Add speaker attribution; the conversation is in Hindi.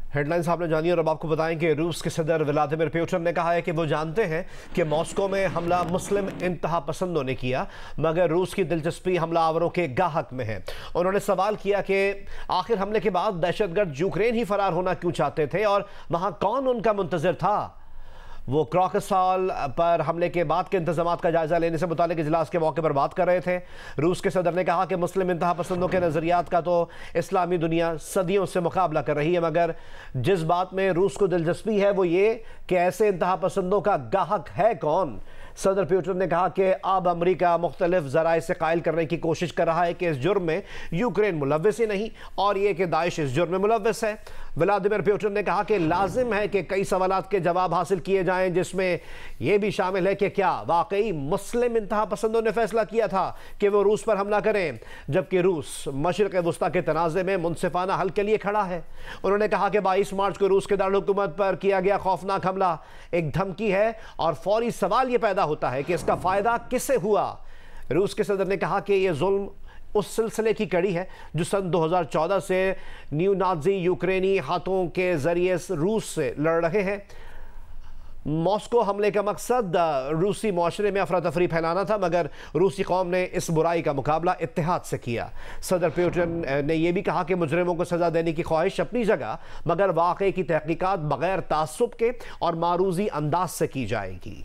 Speaker 1: हेडलाइंस आपने जानी और अब आपको बताएं कि रूस के सदर व्लादिमीर पुतिन ने कहा है कि वो जानते हैं कि मॉस्को में हमला मुस्लिम इंतहा पसंदों ने किया, मगर रूस की दिलचस्पी हमलावरों के गाहक में है। उन्होंने सवाल किया कि आखिर हमले के बाद दहशतगर्द यूक्रेन ही फरार होना क्यों चाहते थे और वहां कौन उनका मुंतजर था। वो क्रॉकस हॉल पर हमले के बाद के इंतजामात का जायजा लेने से मुतालिक इजलास के मौके पर बात कर रहे थे। रूस के सदर ने कहा कि मुस्लिम इंतहा पसंदों के नज़रियात का तो इस्लामी दुनिया सदियों से मुकाबला कर रही है, मगर जिस बात में रूस को दिलचस्पी है वो ये कि ऐसे इंतहा पसंदों का गाहक है कौन। सदर पुतिन ने कहा कि अब अमरीका मुख्तलिफ ज़राए से कायल करने की कोशिश कर रहा है कि इस जुर्म में यूक्रेन मुलव्वस ही नहीं और ये कि दाइश इस जुर्म में मुलव्वस है। व्लादिमीर पुतिन ने कहा कि लाजिम है कि कई सवालात के जवाब हासिल किए जाएं, जिसमें यह भी शामिल है कि क्या वाकई मुस्लिम इंतहा पसंदों ने फैसला किया था कि वो रूस पर हमला करें, जबकि रूस मशरिक़ वस्ता के तनाज़े में मुनसिफाना हल के लिए खड़ा है। उन्होंने कहा कि 22 मार्च को रूस के दारुल हुकूमत पर किया गया खौफनाक हमला एक धमकी है और फौरी सवाल यह पैदा होता है कि इसका फायदा किसे हुआ। रूस के सदर ने कहा कि यह जुल्म उस सिलसिले की कड़ी है जो सन 2014 से न्यू नाजी यूक्रेनी हाथों के जरिए रूस से लड़ रहे हैं। मॉस्को हमले का मकसद रूसी माशरे में अफरा तफरी फैलाना था, मगर रूसी कौम ने इस बुराई का मुकाबला इत्तेहाद से किया। सदर पुतिन ने यह भी कहा कि मुजरिमों को सजा देने की ख्वाहिश अपनी जगह, मगर वाकई की तहकीकात बगैर तासुब के और मारूजी अंदाज से की जाएगी।